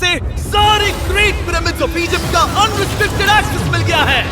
से सारे great pyramids of Egypt का अनरिस्ट्रिक्टेड एक्सेस मिल गया है।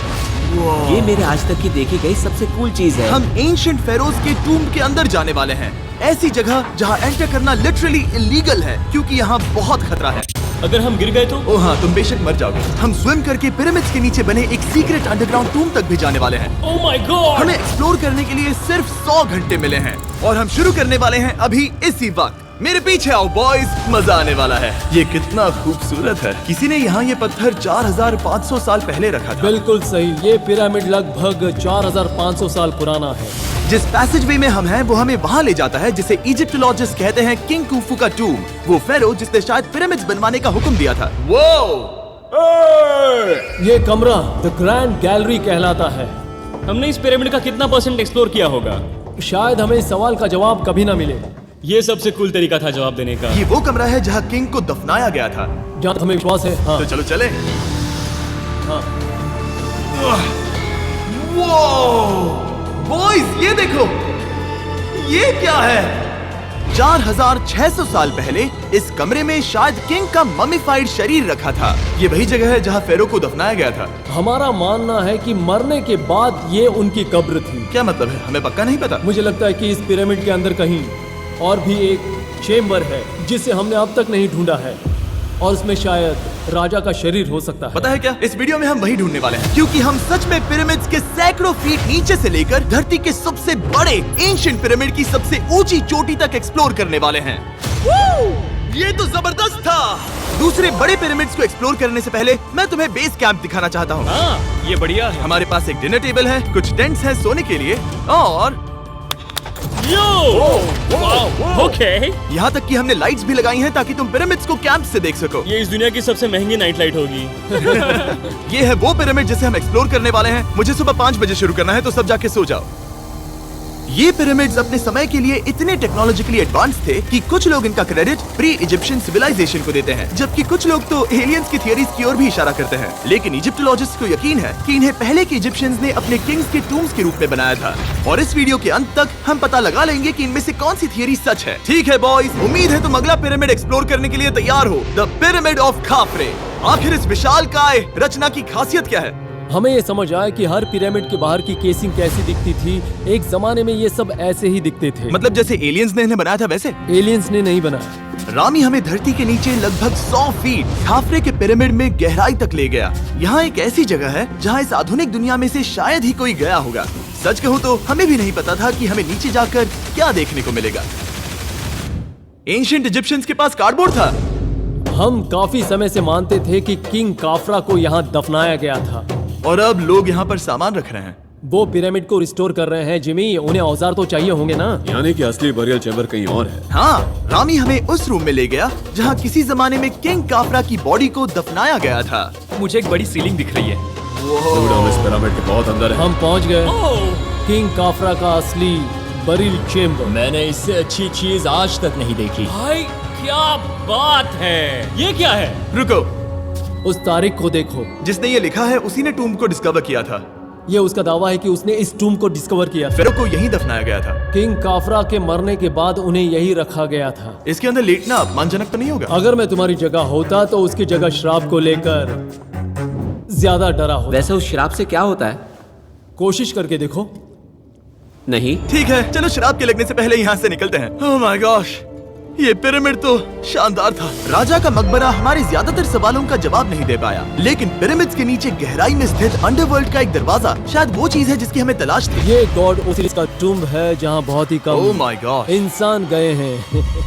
ये मेरे आज तक की देखी गई सबसे कूल चीज है। हम एंशिएंट फेरोज के टूम के अंदर जाने वाले हैं, ऐसी जगह जहाँ एंटर करना लिटरली इलीगल है क्योंकि यहाँ बहुत खतरा है। अगर हम गिर गए तो? ओ हाँ, तुम बेशक मर जाओगे। हम स्विम करके पिरामिड्स के नीचे बने एक सीक्रेट अंडरग्राउंड टूम तक भी जाने वाले हैं। Oh my God! हमें एक्सप्लोर करने के लिए सिर्फ 100 घंटे मिले हैं और हम शुरू करने वाले हैं अभी इसी वक्त। मेरे पीछे आओ बॉयज, मजा आने वाला है। ये कितना खूबसूरत है। किसी ने यहाँ ये पत्थर 4500 साल पहले रखा था। बिल्कुल सही, ये पिरामिड लगभग 4500 साल पुराना है। जिस पैसेजवे में हम हैं वो हमें वहाँ ले जाता है जिसे इजिप्टोलॉजिस्ट कहते हैं किंग कुफू का टूम, वो फेरो जिसने शायद पिरामिड्स बनवाने का हुक्म दिया था। ये कमरा द ग्रैंड गैलरी कहलाता है। हमने इस पिरामिड का कितना % एक्सप्लोर किया होगा? शायद हमें इस सवाल का जवाब कभी ना मिले। ये सबसे कूल तरीका था जवाब देने का। ये वो कमरा है जहाँ किंग को दफनाया गया था। जहाँ हमें विश्वास है। हाँ। तो चलो चले। हाँ। बॉयज ये देखो, ये क्या है? 4600 साल पहले इस कमरे में शायद किंग का ममीफाइड शरीर रखा था। ये वही जगह है जहाँ फेरो को दफनाया गया था। हमारा मानना है कि मरने के बाद ये उनकी कब्र थी। क्या मतलब है? हमें पक्का नहीं पता। मुझे लगता है कि इस पिरामिड के अंदर कहीं और भी एक चेम्बर है जिसे हमने अब तक नहीं ढूंढा है और इसमें शायद राजा का शरीर हो सकता है। पता है क्या, इस वीडियो में हम वही ढूंढने वाले हैं क्योंकि हम सच में पिरामिड्स के सैकड़ों फीट नीचे से लेकर धरती के सबसे बड़े एंशिएंट पिरामिड की सबसे ऊंची चोटी तक एक्सप्लोर करने वाले हैं। ये तो जबरदस्त था। दूसरे बड़े पिरामिड्स को एक्सप्लोर करने से पहले मैं तुम्हें बेस कैंप दिखाना चाहता हूँ। हाँ, ये बढ़िया है। हमारे पास एक डिनर टेबल है, कुछ टेंट्स हैं सोने के लिए और ओके। यहाँ तक कि हमने लाइट्स भी लगाई हैं ताकि तुम पिरामिड्स को कैंप से देख सको। ये इस दुनिया की सबसे महंगी नाइट लाइट होगी। ये है वो पिरामिड जिसे हम एक्सप्लोर करने वाले हैं। मुझे सुबह 5 बजे शुरू करना है तो सब जाके सो जाओ। ये पिरामिड्स अपने समय के लिए इतने टेक्नोलॉजिकली एडवांस थे कि कुछ लोग इनका क्रेडिट प्री इजिप्शियन सिविलाइजेशन को देते हैं, जबकि कुछ लोग तो एलियंस की थियरीज की ओर भी इशारा करते हैं। लेकिन इजिप्टोलॉजिस्ट को यकीन है कि इन्हें पहले के इजिप्शियंस ने अपने किंग्स के टूम्स के रूप में बनाया था। और इस वीडियो के अंत तक हम पता लगा लेंगे कि इनमें से कौन सी थियरी सच है। ठीक है बॉयज, उम्मीद है तुम अगला पिरामिड एक्सप्लोर करने के लिए तैयार हो, द पिरामिड ऑफ खाफरे। आखिर इस विशालकाय रचना की खासियत क्या है? हमें ये समझ आया कि हर पिरामिड के बाहर की केसिंग कैसी दिखती थी। एक जमाने में ये सब ऐसे ही दिखते थे। मतलब जैसे एलियंस ने इन्हें बनाया था वैसे? एलियंस ने नहीं बनाया। रामी हमें धरती के नीचे लगभग 100 फीट खाफरे के पिरामिड में गहराई तक ले गया। यहाँ एक ऐसी जगह है जहाँ इस आधुनिक दुनिया में से शायद ही कोई गया होगा। सच कहूँ तो हमें भी नहीं पता था कि हमें नीचे जाकर क्या देखने को मिलेगा। एंशिएंट इजिप्शियंस के पास कार्डबोर्ड था। हम काफी समय से मानते थे कि किंग काफरा को यहाँ दफनाया गया था और अब लोग यहाँ पर सामान रख रहे हैं। वो पिरामिड को रिस्टोर कर रहे हैं। जिमी, उन्हें औजार तो चाहिए होंगे ना? यानी कि असली बरियल चैम्बर कहीं और है। हाँ, रामी हमें उस रूम में ले गया जहाँ किसी जमाने में किंग काफरा की बॉडी को दफनाया गया था। मुझे एक बड़ी सीलिंग दिख रही है। हम इस पिरामिड के बहुत अंदर है। हम पहुँच गए किंग काफरा का असली बरियल चेम्बर। मैंने इससे अच्छी चीज आज तक नहीं देखी। भाई क्या बात है! ये क्या है? रुको, उस तारीख को देखो। जिसने ये लिखा है उसी ने टूम को डिस्कवर किया था। ये उसका दावा है कि उसने इस टूम को डिस्कवर किया था। फेरो को यहीं दफनाया गया था। किंग काफरा के मरने के बाद उन्हें यही रखा गया था। इसके अंदर लेटना अपमानजनक तो नहीं होगा? अगर मैं तुम्हारी जगह होता तो उसकी जगह श्राप को लेकर ज्यादा डरा होता। वैसे उस शराब से क्या होता है? कोशिश करके देखो। नहीं। ठीक है, चलो शराब के लगने से पहले यहाँ से निकलते हैं। ओह माय गॉश, ये पिरामिड तो शानदार था। राजा का मकबरा हमारे ज्यादातर सवालों का जवाब नहीं दे पाया, लेकिन पिरामिड्स के नीचे गहराई में स्थित अंडरवर्ल्ड का एक दरवाजा शायद वो चीज है जिसकी हमें तलाश थी। ये गॉड ओसिरिस का टूम्ब है जहाँ बहुत ही कम ओह माय गॉड इंसान गए हैं।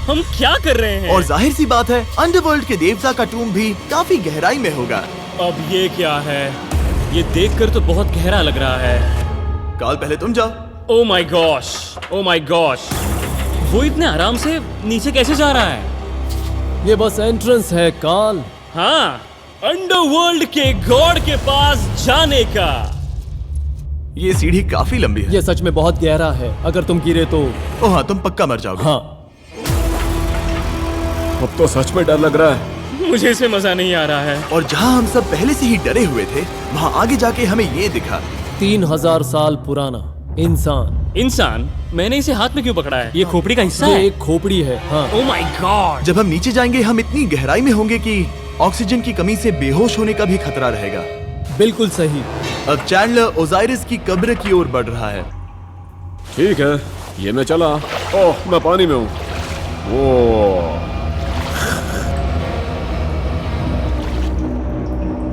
हम क्या कर रहे हैं? और जाहिर सी बात है अंडरवर्ल्ड के देवता का टूम्ब भी काफी गहराई में होगा। अब ये क्या है? ये देखकर तो बहुत गहरा लग रहा है। काल, पहले तुम जाओ। Oh my gosh, oh my gosh, वो इतने आराम से नीचे कैसे जा रहा है? ये बस एंट्रेंस है काल। हाँ, अंडरवर्ल्ड के गॉड के पास जाने का। ये सीढ़ी काफी लंबी है। ये सच में बहुत गहरा है। अगर तुम गिरे तो ओह हाँ, तुम पक्का मर जाओगे। हाँ। अब तो सच में डर लग रहा है। मुझे इसमें मजा नहीं आ रहा है। और जहाँ हम सब पहले से ही डरे हुए थे, वहाँ आगे जाके हमें ये दिखा। 3000 साल पुराना इंसान। इंसान? मैंने इसे हाथ में क्यों पकड़ा है? ये खोपड़ी का हिस्सा ये है? एक खोपड़ी है। हाँ। Oh my God! जब हम नीचे जाएंगे हम इतनी गहराई में होंगे कि ऑक्सीजन की कमी से बेहोश होने का भी खतरा रहेगा। बिल्कुल सही। अब चैंडलर ओजाइरिस की कब्र की ओर बढ़ रहा है। ठीक है, ये मैं चला। ओह, मैं पानी में हूँ। वो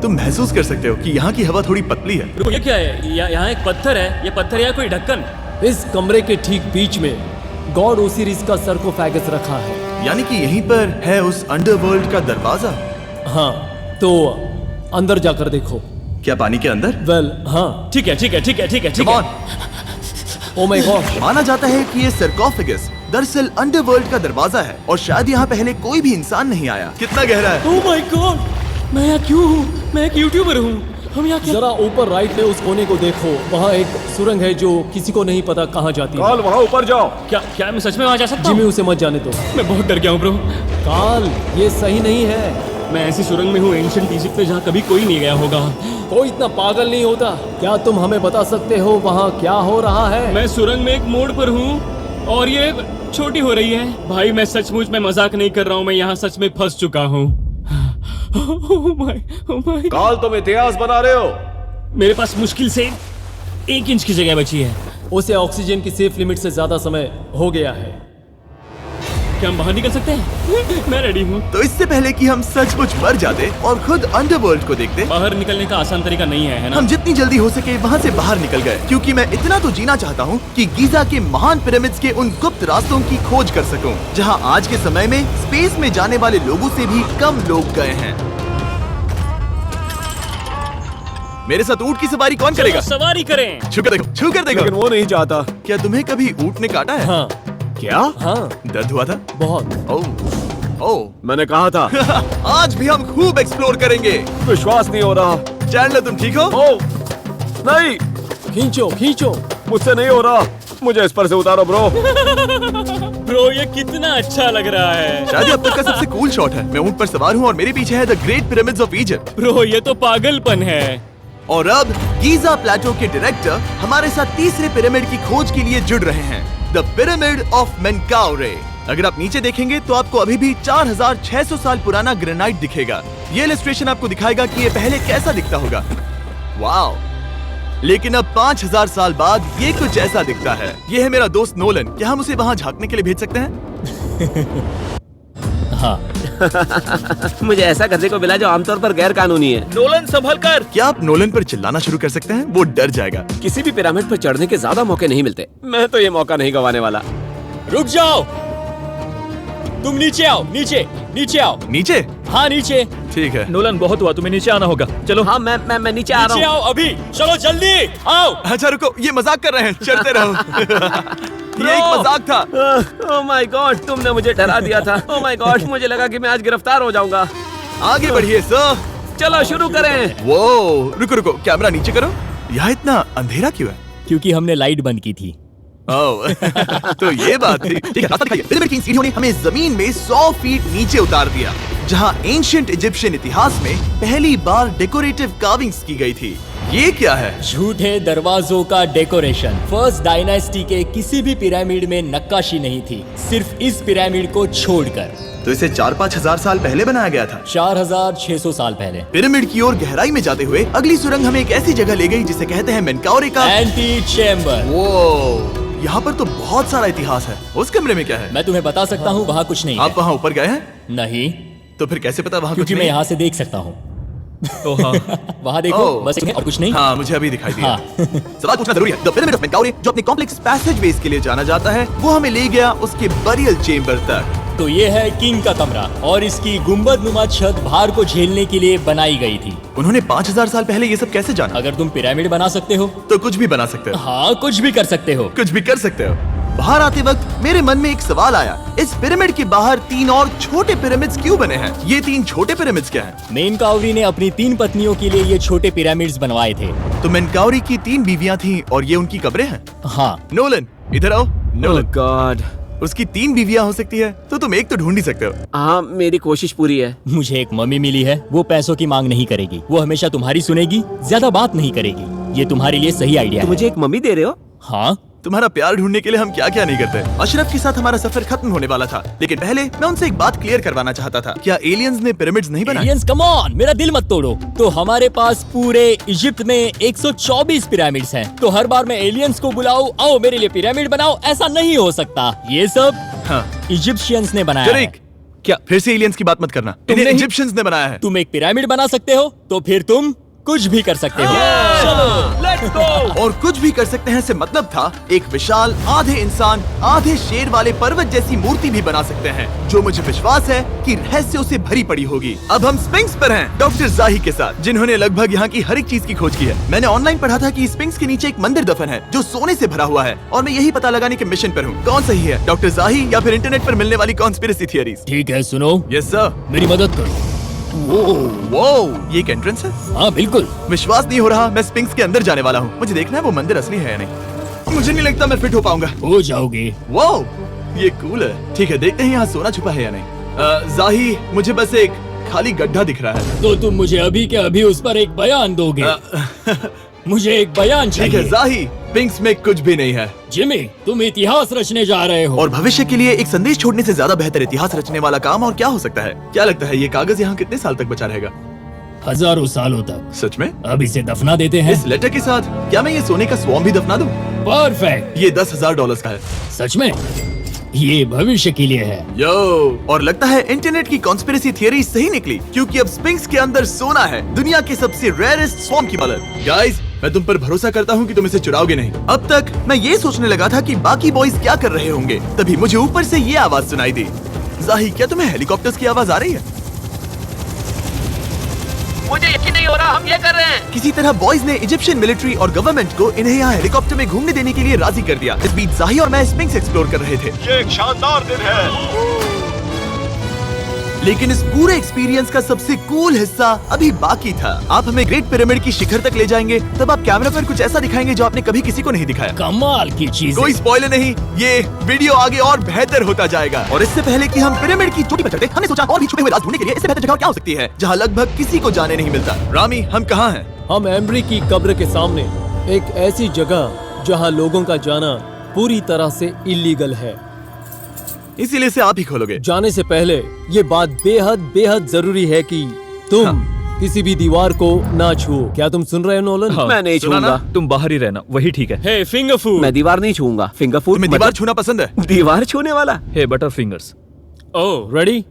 तुम महसूस कर सकते हो कि यहाँ की हवा थोड़ी पतली है। रुको, ये क्या है? यहाँ एक पत्थर है। ये पत्थर या कोई ढक्कन? इस कमरे के ठीक बीच में गॉड ओसिरिस का सर्कोफेगस रखा है। यानी कि यहीं पर है उस अंडरवर्ल्ड का दरवाजा। हाँ, तो अंदर जाकर देखो। क्या पानी के अंदर? वेल, हाँ। ठीक है, ठीक है, ठीक है, ठीक है, ठीक Come है। on! Oh my God. माना जाता है कि ये सर्कोफेगस दरअसल अंडरवर्ल्ड का दरवाजा है और शायद यहाँ पहले कोई भी इंसान नहीं आया। कितना गहरा है? ओह माय गॉड, मैं यहाँ क्यों हूँ? मैं एक यूट्यूबर हूँ। हम यहाँ क्या? जरा ऊपर राइट में उस कोने को देखो, वहाँ एक सुरंग है जो किसी को नहीं पता कहाँ जाती है। काल, वहाँ ऊपर जाओ। क्या मैं सच में वहाँ जा सकता जिमी, हूँ? उसे मत जाने दो। मैं बहुत डर गया हूँ ब्रो। काल, ये सही नहीं है। मैं ऐसी सुरंग में हूँ एंशिएंट इजिप्ट में जहाँ कभी कोई नहीं गया होगा। कोई इतना पागल नहीं होता। क्या तुम हमें बता सकते हो वहाँ क्या हो रहा है? मैं सुरंग में एक मोड़ पर हूँ और ये छोटी हो रही है। भाई मैं सचमुच में मजाक नहीं कर रहा हूँ, मैं यहाँ सच में फंस चुका हूँ। Oh my. काल, तुम इतिहास बना रहे हो। मेरे पास मुश्किल से 1 इंच की जगह बची है। उसे ऑक्सीजन की सेफ लिमिट से ज्यादा समय हो गया है। क्या हम बाहर निकल सकते हैं? मैं रेडी हूँ। तो इससे पहले कि हम सचमुच मर जाते और खुद अंडरवर्ल्ड को देखते, बाहर निकलने का आसान तरीका नहीं है ना? हम जितनी जल्दी हो सके वहाँ से बाहर निकल गए, क्योंकि मैं इतना तो जीना चाहता हूँ कि गीजा के महान पिरामिड्स के उन गुप्त रास्तों की खोज कर सकूं, जहाँ आज के समय में स्पेस में जाने वाले लोगों से भी कम लोग गए हैं। मेरे साथ ऊंट की सवारी कौन करेगा? चलो सवारी करें। छू कर देखो, छू कर देखो। लेकिन वो नहीं चाहता। क्या तुम्हें कभी ऊंट ने काटा है? हाँ क्या? हाँ, दर्द हुआ था? बहुत। ओह मैंने कहा था। आज भी हम खूब एक्सप्लोर करेंगे। विश्वास नहीं हो रहा। चैंडलर, तुम ठीक हो? ओह, नहीं, खींचो खींचो। मुझसे नहीं हो रहा। मुझे इस पर से उतारो ब्रो। ब्रो ये कितना अच्छा लग रहा है। शायद ये अब तक का सबसे कूल शॉट है। मैं ऊंट पर सवार हूँ और मेरे पीछे है the great pyramids of Egypt. Bro ये तो पागलपन है। और अब गीजा प्लेटो के डायरेक्टर हमारे साथ तीसरे पिरामिड की खोज के लिए जुड़ रहे हैं, द पिरामिड ऑफ मेनकाउरे। अगर आप नीचे देखेंगे तो आपको अभी भी 4600 साल पुराना ग्रेनाइट दिखेगा। ये इलस्ट्रेशन आपको दिखाएगा कि ये पहले कैसा दिखता होगा। वाओ! लेकिन अब 5000 साल बाद ये कुछ ऐसा दिखता है। ये है मेरा दोस्त नोलन। क्या हम उसे वहाँ झांकने के लिए भेज सकते हैं? हाँ। मुझे ऐसा करने को मिला जो आमतौर पर गैर कानूनी है। नोलन संभल कर। क्या आप नोलन पर चिल्लाना शुरू कर सकते हैं? वो डर जाएगा। किसी भी पिरामिड पर चढ़ने के ज्यादा मौके नहीं मिलते। मैं तो ये मौका नहीं गंवाने वाला। रुक जाओ, तुम नीचे आओ। नीचे नीचे आओ। नीचे? हाँ नीचे। ठीक है। नोलन बहुत हुआ, तुम्हें नीचे आना होगा। चलो। हाँ, मैं नीचे आ नीचे रहा हूँ। आओ अभी। चलो जल्दी आओ। अच्छा रुको, ये मजाक कर रहे हैं, चलते रहो। ये एक मजाक था। ओह माय गॉड, तुमने मुझे डरा दिया था। ओह माय गॉड, मुझे लगा कि मैं आज गिरफ्तार हो जाऊंगा। आगे बढ़िए सर। चलो शुरू करें। वो रुको रुको, कैमरा नीचे करो। यहाँ इतना अंधेरा क्यों है? क्योंकि हमने लाइट बंद की थी। ओह, तो ये बात थी। ठीक है, रास्ता दिखाइए। पिरामिड की इन सीढ़ियों ने हमें जमीन में 100 फीट नीचे उतार दिया, जहाँ एंशिएंट इजिप्शियन इतिहास में पहली बार डेकोरेटिव कार्विंग्स की गई थी। ये क्या है? झूठे दरवाजों का डेकोरेशन। फर्स्ट डायनेस्टी के किसी भी पिरामिड में नक्काशी नहीं थी, सिर्फ इस पिरामिड को छोड़कर। तो इसे 4-5 हजार साल पहले बनाया गया था। 4600 साल पहले। पिरामिड की ओर गहराई में जाते हुए अगली सुरंग हमें एक ऐसी जगह ले गई जिसे कहते हैं मेनकाउरे का एंटी चेम्बर। वो यहाँ पर तो बहुत सारा इतिहास है। उस कमरे में क्या है? मैं तुम्हें बता सकता हूँ, वहाँ कुछ नहीं आप है। वहाँ ऊपर गए हैं? नहीं, तो फिर कैसे पता वहाँ कुछ क्योंकि मैं नहीं? यहाँ से देख सकता हूँ। ओह हाँ। वहाँ देखो, ओह। बस एक है और कुछ नहीं। हाँ, मुझे अभी दिखाई दिया। हाँ। सवाल पूछना जरूरी है। द पिरामिड ऑफ मेनकाउरे, जो अपने कॉम्प्लेक्स पैसेजवेज के लिए जाना जाता है, वो हमें ले गया उसके बरियल चेम्बर तक। तो ये है किंग का कमरा और इसकी गुंबदनुमा छत भार को झेलने के लिए बनाई गई थी। उन्होंने 5000 साल पहले ये सब कैसे जाना? अगर तुम पिरामिड बना सकते हो तो कुछ भी बना सकते हो। हाँ, कुछ भी कर सकते हो। कुछ भी कर सकते हो। बाहर आते वक्त मेरे मन में एक सवाल आया, इस पिरामिड के बाहर 3 और छोटे पिरामिड्स क्यों बने हैं? ये 3 छोटे पिरामिड्स क्या हैं? मेनकाउरी ने अपनी 3 पत्नियों के लिए ये छोटे पिरामिड्स बनवाए थे। तो मेनकाउरी की 3 बीवियां थीं और ये उनकी कब्रें हैं। हाँ। नोलन, इधर आओ। Nolan, God. उसकी 3 बीवियां हो सकती है, तो तुम एक तो ढूंढ ही सकते हो। हाँ, मेरी कोशिश पूरी है। मुझे एक मम्मी मिली है, वो पैसों की मांग नहीं करेगी, वो हमेशा तुम्हारी सुनेगी, ज्यादा बात नहीं करेगी। ये तुम्हारे लिए सही आइडिया तो है। मुझे एक मम्मी दे रहे हो? हाँ, तुम्हारा प्यार ढूंढने के लिए हम क्या क्या नहीं करते। अशरफ के साथ हमारा सफर खत्म होने वाला था, लेकिन पहले मैं उनसे एक बात क्लियर करवाना चाहता था। क्या एलियंस ने पिरामिड्स नहीं बनाए? एलियंस कम ऑन, मेरा दिल मत तोड़ो। तो हमारे पास पूरे इजिप्ट में 124 पिरामिड्स हैं। तो हर बार मैं एलियंस को बुलाऊं, आओ मेरे लिए पिरामिड बनाओ, ऐसा नहीं हो सकता। ये सब हाँ। इजिप्शियंस ने बनाया है। जरीक, क्या फिर से एलियंस की बात मत करना। तुमने इन्हें ही- इजिप्शियंस ने बनाया है। तुम एक पिरामिड बना सकते हो, तो फिर तुम कुछ भी कर सकते हो। Let's go. और कुछ भी कर सकते हैं से मतलब था एक विशाल आधे इंसान आधे शेर वाले पर्वत जैसी मूर्ति भी बना सकते हैं, जो मुझे विश्वास है कि रहस्यों से भरी पड़ी होगी। अब हम स्पिंक्स पर हैं, डॉक्टर जाही के साथ, जिन्होंने लगभग यहाँ की हर एक चीज की खोज की है। मैंने ऑनलाइन पढ़ा था कि स्पिंक्स के नीचे एक मंदिर दफन है जो सोने से भरा हुआ है, और मैं यही पता लगाने के मिशन पर हूँ। कौन सही है, डॉक्टर जाही या फिर इंटरनेट पर मिलने वाली कॉन्स्पिरेसी थियरीज? ठीक है, सुनो, यस सर। मेरी मदद करो। वो ये एक एंट्रेंस है? हाँ बिल्कुल। विश्वास नहीं हो रहा, मैं स्पिंक्स के अंदर जाने वाला हूँ। मुझे देखना है वो मंदिर असली है या नहीं। मुझे नहीं लगता मैं फिट हो पाऊंगा। हो जाओगे। वो ये कूल है। ठीक है, देखते हैं यहाँ सोना छुपा है या नहीं। जाही, मुझे बस एक खाली गड्ढा दिख रहा है। तो तुम मुझे अभी के अभी उस पर एक बयान दोगे? मुझे एक बयान ठीक है चाहिए। जाही, स्पिंक्स में कुछ भी नहीं है। जिमी, तुम इतिहास रचने जा रहे हो। और भविष्य के लिए एक संदेश छोड़ने से ज्यादा बेहतर इतिहास रचने वाला काम और क्या हो सकता है? क्या लगता है ये कागज यहाँ कितने साल तक बचा रहेगा? हजारों सालों तक। सच में? अब इसे दफना देते हैं। इस लेटर के साथ क्या मैं ये सोने का स्वॉर्म भी दफना दूं? परफेक्ट। ये $10,000 का है। सच में? ये भविष्य के लिए है। यो, और लगता है इंटरनेट की कॉन्स्पिरेसी थियरी सही निकली, क्योंकि अब स्पिंक्स के अंदर सोना है, दुनिया के सबसे रेयरेस्ट स्वॉर्म की मदद। गाइस, मैं तुम पर भरोसा करता हूँ कि तुम इसे चुराओगे नहीं। अब तक मैं ये सोचने लगा था कि बाकी बॉयज क्या कर रहे होंगे, तभी मुझे ऊपर से ये आवाज सुनाई दी। जाही, क्या तुम्हें हेलीकॉप्टर्स की आवाज आ रही है? मुझे यकीन नहीं हो रहा हम ये कर रहे हैं। किसी तरह बॉयज ने इजिप्शियन मिलिट्री और गवर्नमेंट को इन्हें यहाँ हेलीकॉप्टर में घूमने देने के लिए राजी कर दिया। इस बीच जाही और मैं स्पिंक्स एक्सप्लोर कर रहे थे। ये एक शानदार दिन है। लेकिन इस पूरे एक्सपीरियंस का सबसे कूल हिस्सा अभी बाकी था। आप हमें ग्रेट पिरामिड की शिखर तक ले जाएंगे, तब आप कैमरा पर कुछ ऐसा दिखाएंगे जो आपने कभी किसी को नहीं दिखाया। कमाल की चीज। कोई स्पॉइलर नहीं, ये वीडियो आगे और बेहतर होता जाएगा। और इससे पहले कि हम पिरामिड की चोटी पर चढ़ते, हमने सोचा और भी छुपे हुए राज ढूंढने के लिए इससे बेहतर जगह क्या हो सकती है जहाँ लगभग किसी को जाने नहीं मिलता। रामी, हम कहाँ हैं? हम एम्ब्री की कब्र के सामने, एक ऐसी जगह जहां लोगों का जाना पूरी तरह से इलीगल है। इसीलिए इसे आप ही खोलोगे। जाने से पहले ये बात बेहद बेहद जरूरी है कि तुम किसी भी दीवार को ना छुओ। क्या तुम सुन रहे हो नोलन? मैं नहीं सुना ना? छूंगा। तुम बाहर ही रहना, वही ठीक है। हे फिंगर फूड। मैं दीवार नहीं छूंगा। फिंगर फूड तुम्हें दीवार छूना पसंद है? दीवार छूने वाला। हे बटर फिंगर्स। ओह रेडी?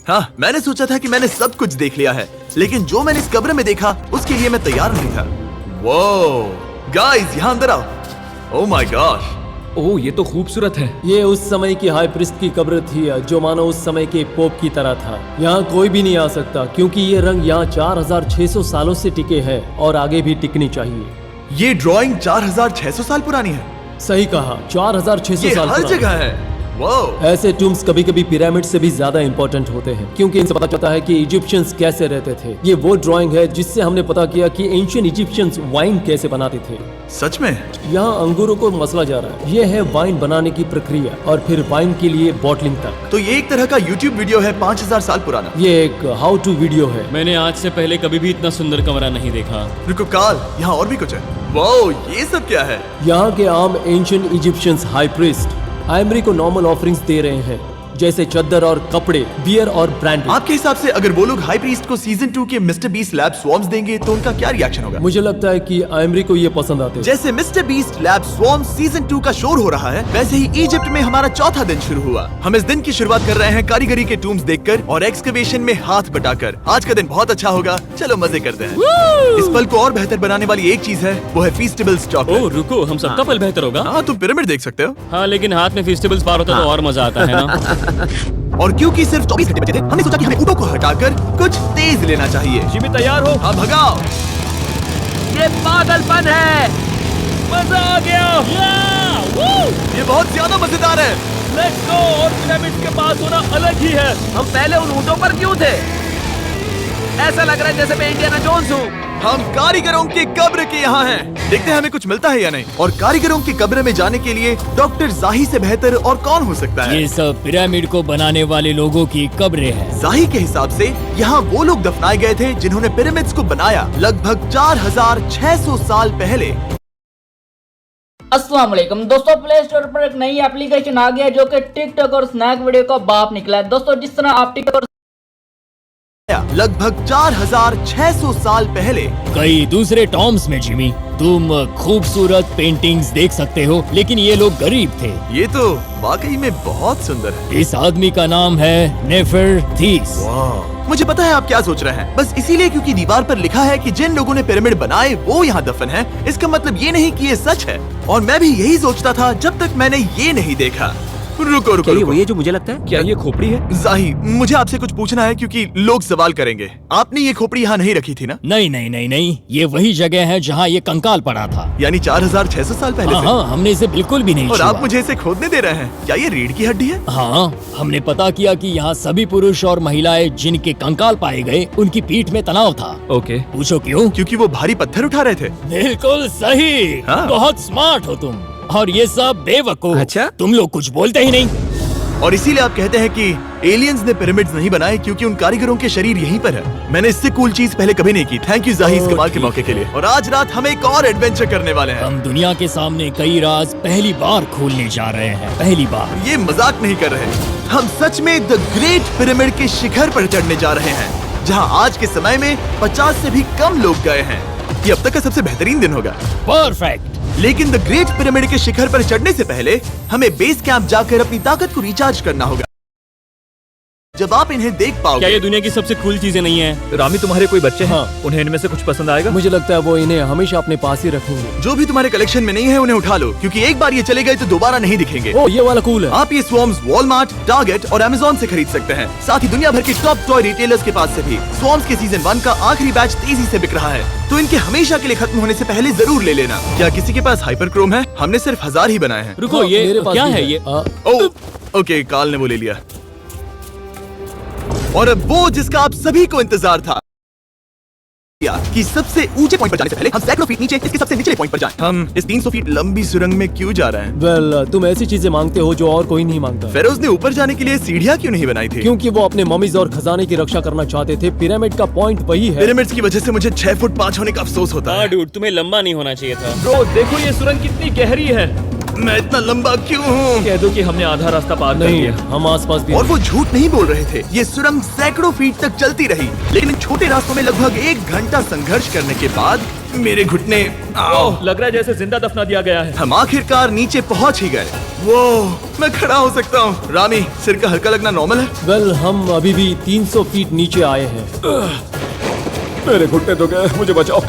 हाँ, मैंने सोचा था कि मैंने सब कुछ देख लिया है, लेकिन जो मैंने इस कब्र में देखा उसके लिए मैं तैयार नहीं था। वो गाइस, यहाँ अंदर आओ। ओह माय गॉश, ओह, ये तो खूबसूरत है। ये उस समय की हाई प्रिस्ट की कब्र थी, जो मानो उस समय के पोप की तरह था। यहाँ कोई भी नहीं आ सकता क्योंकि ये रंग यहाँ 4600 सालों से टिके हैं और आगे भी टिकनी चाहिए। ये ड्राइंग 4600 साल पुरानी है। सही कहा, 4600 ये साल हर पुरानी। जगह है। वो ऐसे टूम्स कभी कभी पिरामिड से भी ज्यादा इंपॉर्टेंट होते हैं, क्योंकि इनसे पता चलता है कि इजिप्शियंस कैसे रहते थे। ये वो ड्राइंग है जिससे हमने पता किया कि एंशियंट इजिप्शियंस वाइन कैसे बनाते थे। सच में? यहाँ अंगूरों को मसला जा रहा है। ये है वाइन बनाने की प्रक्रिया और फिर वाइन के लिए बॉटलिंग तक। तो ये एक तरह का YouTube वीडियो है 5000 साल पुराना। ये एक हाउ टू वीडियो है। मैंने आज से पहले कभी भी इतना सुंदर कमरा नहीं देखा। रुको काल, यहाँ और भी कुछ है। वो ये सब क्या है? यहाँ के आम एंशियंट इजिप्शियंस हाई प्रीस्ट आइमरी को नॉर्मल ऑफरिंग्स दे रहे हैं, जैसे चद्दर और कपड़े, बियर और ब्रांड। आपके हिसाब से अगर वो लोग हाई प्रीस्ट को सीजन 2 के मिस्टर बीस्ट लैब स्वॉर्म्स देंगे तो उनका क्या रिएक्शन होगा? मुझे लगता है कि आइमरी को ये पसंद आते हैं। जैसे मिस्टर बीस्ट लैब स्वॉर्म्स सीजन 2 का शोर हो रहा है, वैसे ही इजिप्ट में हमारा चौथा दिन शुरू हुआ। हम इस दिन की शुरुआत कर रहे हैं कारीगरी के टूम्स देखकर और एक्सकवेशन में हाथ बटाकर। आज का दिन बहुत अच्छा होगा, चलो मजे करते हैं। इस पल को और बेहतर बनाने वाली एक चीज है, वो है फीस्टेबल्स ओह चॉकलेट। रुको, हम सबका पल बेहतर होगा। हाँ, तुम पिरामिड देख सकते हो। हाँ, लेकिन हाथ में फेस्टिवल्स पार होता तो और मजा आता है ना। और क्योंकि सिर्फ 24 घंटे बचे थे, हमने सोचा कि हमें ऊँटों को हटाकर कुछ तेज लेना चाहिए। जिमी तैयार हो? हाँ, भगाओ। ये पागलपन है। मजा आ गया। ये बहुत ज्यादा मजेदार है। Let's go. और पिरामिड के पास होना अलग ही है। हम पहले उन ऊँटों पर क्यों थे? ऐसा लग रहा है जैसे मैं इंडियाना जोन्स हूँ। हम कारीगरों की कब्र के यहाँ हैं। देखते हैं हमें कुछ मिलता है या नहीं। और कारीगरों की कब्र में जाने के लिए डॉक्टर जाही से बेहतर और कौन हो सकता है? ये सब पिरामिड को बनाने वाले लोगों की कब्रें हैं। जाही के हिसाब से यहाँ वो लोग दफनाए गए थे जिन्होंने पिरामिड्स को बनाया लगभग 4600 साल पहले। अस्सलाम वालेकुम दोस्तों, प्ले स्टोर पर एक नई एप्लीकेशन आ गया है जो कि टिकटॉक और स्नैक वीडियो का बाप निकला है। दोस्तों जिस तरह आप टिकटॉक और लगभग 4600 साल पहले। कई दूसरे टॉम्स में जिमी तुम खूबसूरत पेंटिंग्स देख सकते हो, लेकिन ये लोग गरीब थे। ये तो वाकई में बहुत सुंदर है। इस आदमी का नाम है नेफरथीस। मुझे पता है आप क्या सोच रहे हैं, बस इसीलिए क्योंकि दीवार पर लिखा है कि जिन लोगों ने पिरामिड बनाए वो यहाँ दफन है, इसका मतलब ये नहीं कि ये सच है। और मैं भी यही सोचता था जब तक मैंने ये नहीं देखा। रुको रुको रुको। ये जो मुझे लगता है, क्या ये खोपड़ी है? जाही, मुझे आपसे कुछ पूछना है क्योंकि लोग सवाल करेंगे। आपने ये खोपड़ी यहाँ नहीं रखी थी ना? नहीं नहीं नहीं नहीं, ये वही जगह है जहाँ ये कंकाल पड़ा था। यानी 4600 साल पहले से? हाँ, हमने इसे बिल्कुल भी नहीं और छुआ। आप मुझे इसे खोदने दे रहे हैं? क्या ये रीढ़ की हड्डी है? हाँ, हमने पता किया कि यहाँ सभी पुरुष और महिलाएं जिनके कंकाल पाए गए उनकी पीठ में तनाव था। ओके। पूछो क्यों? क्योंकि वो भारी पत्थर उठा रहे थे। बिल्कुल सही। हाँ। बहुत स्मार्ट हो तुम। और ये सब बेवकूफ। अच्छा? तुम लोग कुछ बोलते ही नहीं। और इसीलिए आप कहते हैं कि एलियंस ने पिरामिड्स नहीं बनाए क्योंकि उन कारीगरों के शरीर यहीं पर है। मैंने इससे कूल चीज पहले कभी नहीं की। थैंक यू जाही इस कमाल के मौके के लिए। और आज रात हम एक और एडवेंचर करने वाले हैं। हम दुनिया के सामने कई राज पहली बार खोलने जा रहे हैं। पहली बार। ये मजाक नहीं कर रहे। हम सच में द ग्रेट पिरामिड के शिखर पर चढ़ने जा रहे हैं, जहां आज के समय में 50 से भी कम लोग गए हैं। ये अब तक का सबसे बेहतरीन दिन होगा। परफेक्ट। लेकिन द ग्रेट पिरामिड के शिखर पर चढ़ने से पहले हमें बेस कैंप जाकर अपनी ताकत को रिचार्ज करना होगा। जब आप इन्हें देख क्या पाओगे। ये दुनिया की सबसे कूल चीजें नहीं है? रामी, तुम्हारे कोई बच्चे हैं? हाँ। उन्हें इनमें से कुछ पसंद आएगा? मुझे लगता है वो इन्हें हमेशा अपने पास ही रखेंगे। जो भी तुम्हारे कलेक्शन में नहीं है उन्हें उठा लो, क्योंकि एक बार ये चले गए तो दोबारा नहीं दिखेंगे। ओ, ये वाला कूल है। आप ये स्वॉर्म्स वॉलमार्ट, टारगेट और अमेज़न से खरीद सकते हैं। साथ ही दुनिया भर के टॉप टॉय रिटेलर्स के पास से भी। स्वॉर्म्स के सीजन 1 का आखिरी बैच तेजी से बिक रहा है, तो इनके हमेशा के लिए खत्म होने से पहले जरूर ले लेना। क्या किसी के पास हाइपर क्रोम है? हमने सिर्फ 1000 ही बनाए हैं। रुको, हाँ, ये मेरे पास क्या भी है ये? ओ, ओके, काल ने वो ले लिया। और अब वो जिसका आप सभी को इंतजार था, कि सबसे ऊंचे पॉइंट पर जाने से पहले हम सैकड़ों फीट नीचे इसके सबसे निचले पॉइंट पर जाएं। हम इस 300 फीट लंबी सुरंग में क्यों जा रहे हैं? वेल, तुम ऐसी चीजें मांगते हो जो और कोई नहीं मांगता। फेरोज ने ऊपर जाने के लिए सीढ़ियां क्यों नहीं बनाई थी? क्योंकि वो अपने ममीज और खजाने की रक्षा करना चाहते थे। पिरामिड का पॉइंट वही है। पिरामिड्स की वजह से मुझे 6 फुट 5 होने का अफसोस होता है। डूड, तुम्हें लंबा नहीं होना चाहिए था। ब्रो, देखो ये सुरंग कितनी गहरी है। मैं इतना लंबा क्यों हूँ? कह दो कि हमने आधा रास्ता पार कर नहीं, लिया। हम आसपास भी और वो झूठ नहीं बोल रहे थे। ये सुरंग सैकड़ों फीट तक चलती रही, लेकिन इन छोटे रास्तों में लगभग 1 घंटा संघर्ष करने के बाद मेरे घुटने ओह, लग रहा है जैसे जिंदा दफना दिया गया है। हम आखिरकार नीचे पहुंच ही गए। वो मैं खड़ा हो सकता हूँ। रामी, सिर का हल्का लगना नॉर्मल है? वेल, हम अभी भी 300 फीट नीचे आए हैं। मेरे घुटने तो गए, मुझे बचाओ।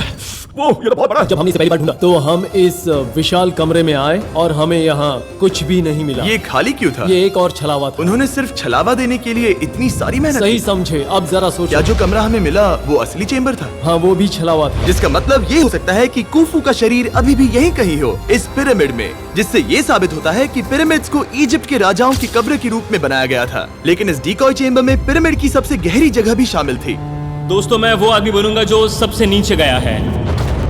वो ये तो बहुत बड़ा है। जब हमने इसे पहली बार ढूंढा तो हम इस विशाल कमरे में आए और हमें यहाँ कुछ भी नहीं मिला। ये खाली क्यों था? ये एक और छलावा था। उन्होंने सिर्फ छलावा देने के लिए इतनी सारी मेहनत सही की। समझे। अब जरा क्या सोचो। जो कमरा हमें मिला वो असली चेंबर था? हाँ, वो भी छलावा था। जिसका मतलब ये हो सकता है कि कुफू का शरीर अभी भी यहीं कहीं हो, इस पिरामिड में। जिससे ये साबित होता है कि पिरामिड्स को इजिप्ट के राजाओं की कब्र के रूप में बनाया गया था। लेकिन इस डिकॉय चेंबर में पिरामिड की सबसे गहरी जगह भी शामिल थी। दोस्तों, मैं वो आदमी बनूंगा जो सबसे नीचे गया है।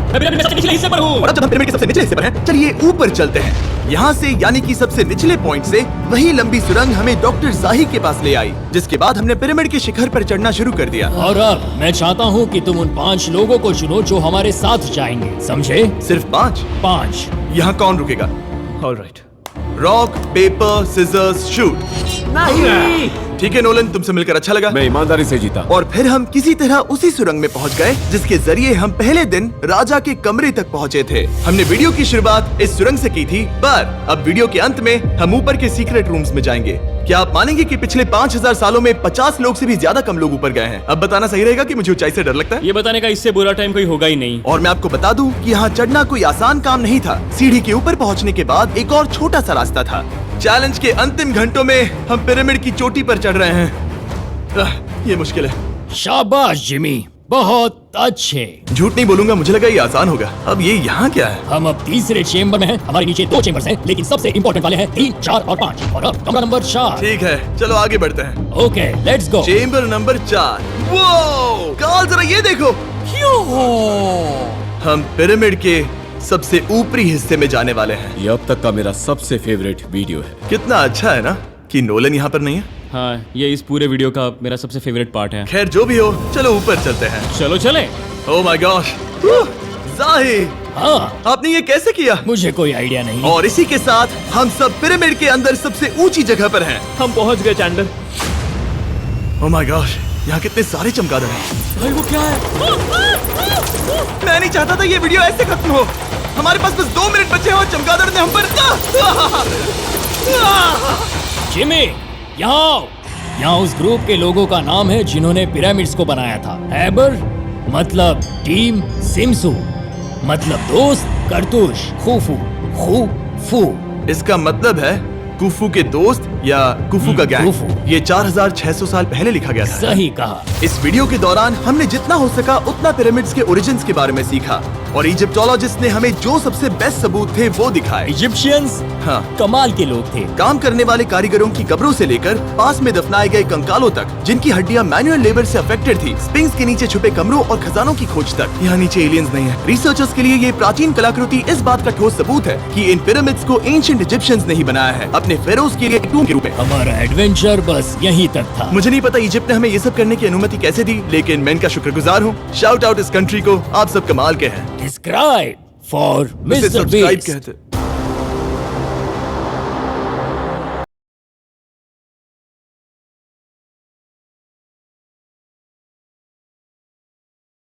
मैं पिरामिड के सबसे निचले हिस्से पर हूँ। और अब जब हम पिरामिड के सबसे निचले हिस्से पर हैं, चलिए ऊपर चलते हैं। यहाँ से यानी कि सबसे निचले पॉइंट से वही लंबी सुरंग हमें डॉक्टर जाही के पास ले आई, जिसके बाद हमने पिरामिड के शिखर पर चढ़ना शुरू कर दिया। और अब मैं चाहता हूँ कि तुम उन 5 लोगों को चुनो जो हमारे साथ जाएंगे, समझे? सिर्फ 5? 5। यहाँ कौन रुकेगा? Alright. Rock, paper, scissors, shoot. नहीं। ठीक है नोलन, तुमसे मिलकर अच्छा लगा। मैं ईमानदारी से जीता। और फिर हम किसी तरह उसी सुरंग में पहुंच गए जिसके जरिए हम पहले दिन राजा के कमरे तक पहुंचे थे। हमने वीडियो की शुरुआत इस सुरंग से की थी, पर अब वीडियो के अंत में हम ऊपर के सीक्रेट रूम्स में जाएंगे। क्या आप मानेंगे कि पिछले 5000 सालों में 50 लोग से भी ज्यादा कम लोग ऊपर गए हैं? अब बताना सही रहेगा कि मुझे ऊंचाई से डर लगता है। ये बताने का इससे बुरा टाइम कोई होगा ही नहीं। और मैं आपको बता दूं कि यहाँ चढ़ना कोई आसान काम नहीं था। सीढ़ी के ऊपर पहुँचने के बाद एक और छोटा सा रास्ता था। चैलेंज के अंतिम घंटों में हम पिरामिड की चोटी पर चढ़ रहे हैं। ये मुश्किल है। शाबाश जिमी, बहुत अच्छे। झूठ नहीं बोलूंगा, मुझे लगा ये आसान होगा। अब ये यहाँ क्या है? हम अब तीसरे चेम्बर में हैं। हमारे नीचे 2 चेम्बर्स हैं, लेकिन सबसे इम्पोर्टेंट वाले हैं 3, 4 और 5। और अब कमरा नंबर 4। ठीक है, चलो आगे बढ़ते हैं। Okay, let's go. Chamber number 4। वो काल, जरा ये देखो। हम पिरामिड के सबसे ऊपरी हिस्से में जाने वाले हैं। ये अब तक का मेरा सबसे फेवरेट वीडियो है। कितना अच्छा है ना कि नोलन यहाँ पर नहीं है। हाँ, ये इस पूरे वीडियो का मेरा सबसे फेवरेट पार्ट है। खैर जो भी हो, चलो ऊपर चलते हैं। चलो चले। ओह माय गॉश, जाही, हाँ, आपने ये कैसे किया? मुझे कोई आइडिया नहीं। और इसी के साथ हम सब पिरामिड के अंदर सबसे ऊंची जगह पर हैं। हम पहुंच गए चैंडलर। ओह माय गॉश, यहाँ कितने सारे चमगादड़ हैं। भाई वो क्या है? मैं नहीं चाहता था ये वीडियो ऐसे खत्म हो। हमारे पास बस 2 मिनट बचे हैं और चमगादड़ ने हम पर जिमी, यहाँ आओ। यहाँ उस ग्रुप के लोगों का नाम है जिन्होंने पिरामिड्स को बनाया था। हैबर मतलब टीम, सिमसू मतलब दोस्त, करतूश, खूफू, खूफू। इसका मतलब है कुफू के दोस्त या कुफू का गैंग। कुफू। ये 4600 साल पहले लिखा गया था। सही कहा। इस वीडियो के दौरान हमने जितना हो सका उतना पिरामिड्स के ओरिजिन्स के बारे में सीखा और इजिप्टोलॉजिस्ट ने हमें जो सबसे बेस्ट सबूत थे वो दिखाए। इजिप्शियंस हाँ, कमाल के लोग थे। काम करने वाले कारीगरों की कब्रों से लेकर पास में दफनाए गए कंकालों तक, जिनकी हड्डियां मैनुअल लेबर से अफेक्टेड थी, स्पिंक्स के नीचे छुपे कमरों और खजानों की खोज तक। यहाँ नीचे एलियंस नहीं है। रिसर्चर्स के लिए ये प्राचीन कलाकृति इस बात का ठोस सबूत है कि इन पिरामिड्स को एंशिएंट इजिप्शियंस ने ही बनाया है, अपने फेरोज के लिए एक टूम के रूप में। हमारा एडवेंचर बस यहीं तक था। मुझे नहीं पता इजिप्ट ने हमें ये सब करने की अनुमति कैसे दी, लेकिन मैं इनका शुक्रगुजार हूँ। शाउट आउट इस कंट्री को, आप सब कमाल के हैं। डिस्क्राइब फॉर उसे मिस्टर सब्सक्राइब बीस्ट। कहते